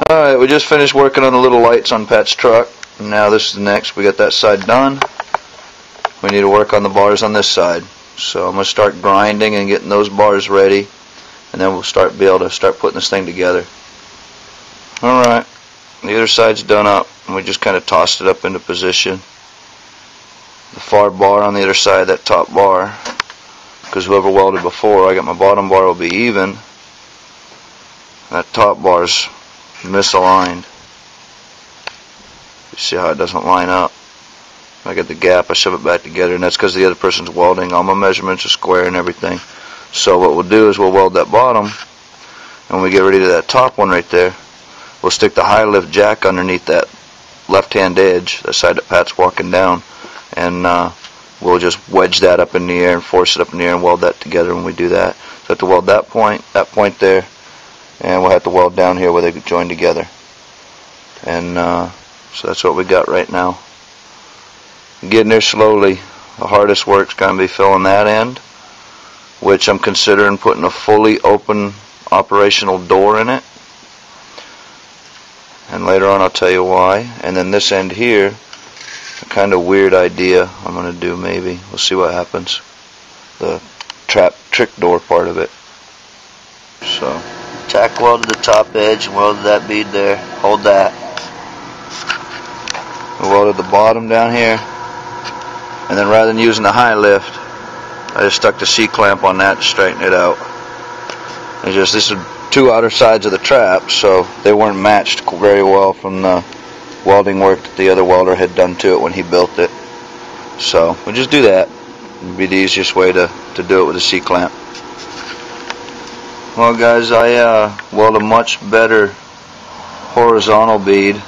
Alright, we just finished working on the little lights on Pat's truck. Now this is the next. We got that side done. We need to work on the bars on this side. So I'm going to start grinding and getting those bars ready. And then we'll be able to start putting this thing together. Alright, the other side's done up. And we just kind of tossed it up into position. The far bar on the other side, that top bar, because whoever welded before, I got my bottom bar will be even. That top bar's misaligned. You see how it doesn't line up? I get the gap, I shove it back together, and that's because the other person's welding. All my measurements are square and everything. So what we'll do is we'll weld that bottom, and when we get ready to that top one right there, we'll stick the high lift jack underneath that left-hand edge, the side that Pat's walking down, and we'll just wedge that up in the air and force it up in the air and weld that together when we do that. So we have to weld that point there, and we'll have to weld down here where they join together. And so that's what we got right now. Getting there slowly. The hardest work's going to be filling that end, which I'm considering putting a fully open operational door in it. And later on I'll tell you why. And then this end here, a kind of weird idea I'm going to do maybe. We'll see what happens. The trick door part of it. So, tack welded the top edge and welded that bead there. Hold that. We welded the bottom down here. And then rather than using the high lift, I just stuck the C-clamp on that to straighten it out. This is two outer sides of the trap, so they weren't matched very well from the welding work that the other welder had done to it when he built it. So we just do that. It'd be the easiest way to do it with a C-clamp. Well guys, I weld a much better horizontal bead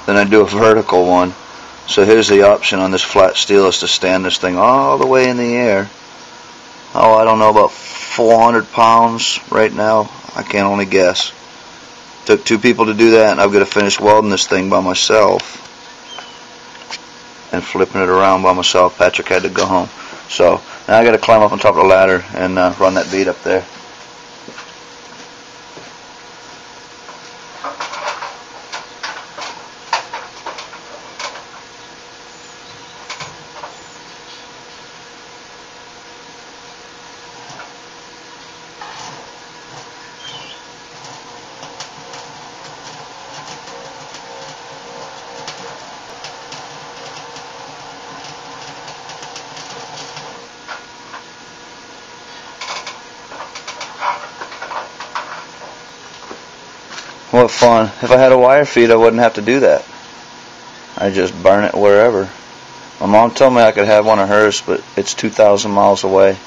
than I do a vertical one. So here's the option on this flat steel, is to stand this thing all the way in the air. Oh, I don't know, about 400 pounds right now. I can only guess. Took two people to do that, and I've got to finish welding this thing by myself and flipping it around by myself. Patrick had to go home. So now I got to climb up on top of the ladder and run that bead up there. What fun. If I had a wire feed, I wouldn't have to do that. I just burn it wherever. My mom told me I could have one of hers, but it's 2,000 miles away.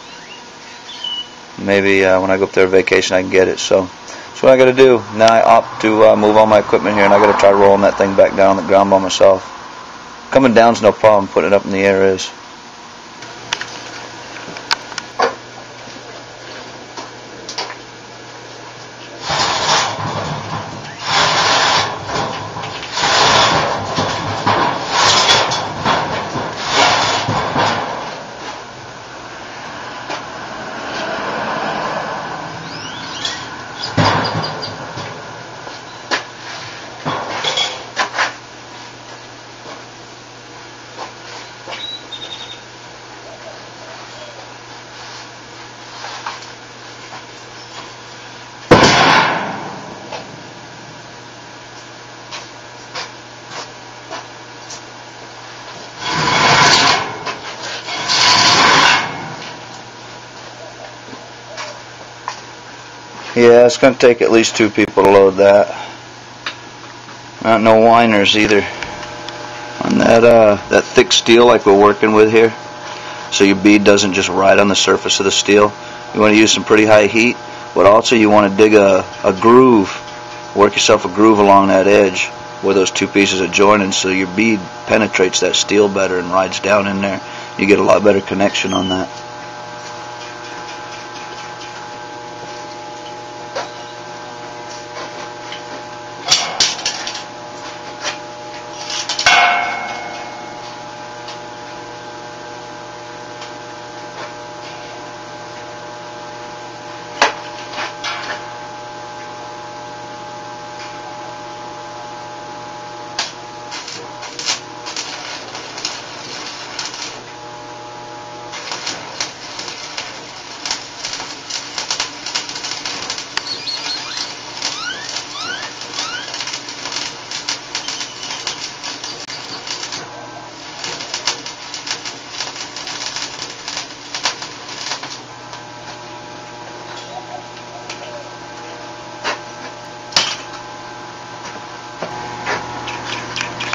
Maybe when I go up there on vacation I can get it. So that's what I got to do. Now I opt to move all my equipment here, and I got to try rolling that thing back down on the ground by myself. Coming down's no problem. Putting it up in the air is. Yeah, it's going to take at least two people to load that. Not no whiners either. On that thick steel like we're working with here, so your bead doesn't just ride on the surface of the steel. You want to use some pretty high heat, but also you want to dig a groove, work yourself a groove along that edge where those two pieces are joining, so your bead penetrates that steel better and rides down in there. You get a lot better connection on that.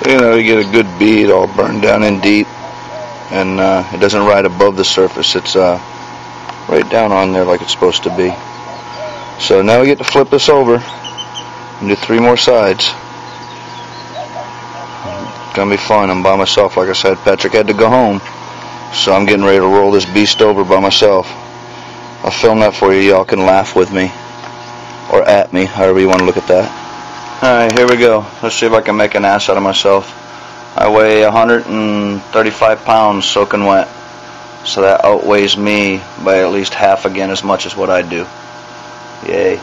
You know, you get a good bead all burned down in deep, and it doesn't ride above the surface. It's right down on there like it's supposed to be. So now we get to flip this over and do 3 more sides. It's gonna be fun. I'm by myself, like I said. Patrick had to go home, so I'm getting ready to roll this beast over by myself. I'll film that for you. Y'all can laugh with me or at me, however you want to look at that. Alright, here we go. Let's see if I can make an ass out of myself. I weigh 135 pounds soaking wet, so that outweighs me by at least half again as much as what I do. Yay.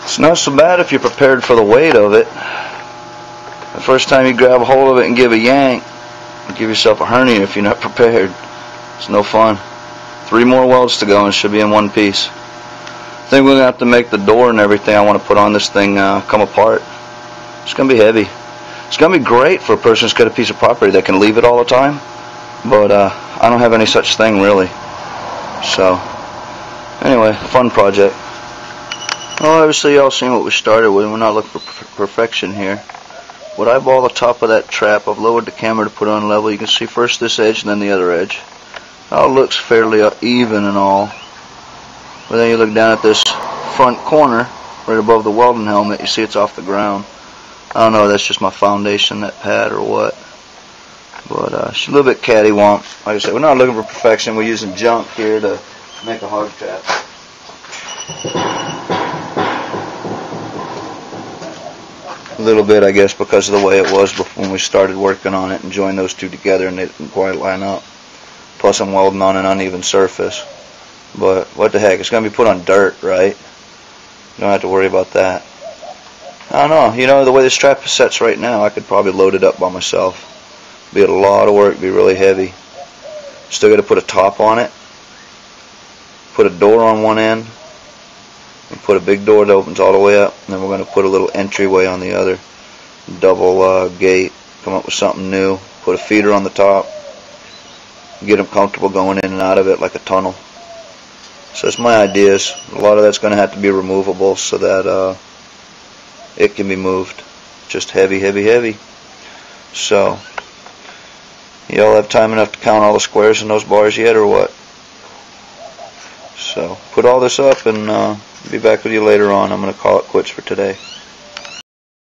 It's not so bad if you're prepared for the weight of it. The first time you grab a hold of it and give a yank, you give yourself a hernia if you're not prepared. It's no fun. 3 more welds to go and it should be in one piece. I think we're going to have to make the door and everything I want to put on this thing come apart. It's going to be heavy. It's going to be great for a person who's got a piece of property that can leave it all the time, but I don't have any such thing really. So anyway, fun project. Well, obviously y'all seen what we started with. We're not looking for perfection here. Would I ball the top of that trap? I've lowered the camera to put on level. You can see first this edge and then the other edge. It all looks fairly even and all. But then you look down at this front corner, right above the welding helmet, you see it's off the ground. I don't know, that's just my foundation, that pad or what. But she's a little bit cattywomp. Like I said, we're not looking for perfection. We're using junk here to make a hog trap. A little bit, I guess, because of the way it was when we started working on it and joined those two together and it didn't quite line up. Plus I'm welding on an uneven surface. But what the heck, it's going to be put on dirt, right? You don't have to worry about that. I don't know, you know, the way this trap sets right now, I could probably load it up by myself. Be a lot of work, be really heavy. Still got to put a top on it, put a door on one end, and put a big door that opens all the way up, and then we're going to put a little entryway on the other. Double gate, come up with something new, put a feeder on the top, get them comfortable going in and out of it like a tunnel. So that's my ideas. A lot of that's going to have to be removable so that it can be moved. Just heavy, heavy, heavy. So, y'all have time enough to count all the squares in those bars yet or what? So, put all this up and be back with you later on. I'm going to call it quits for today.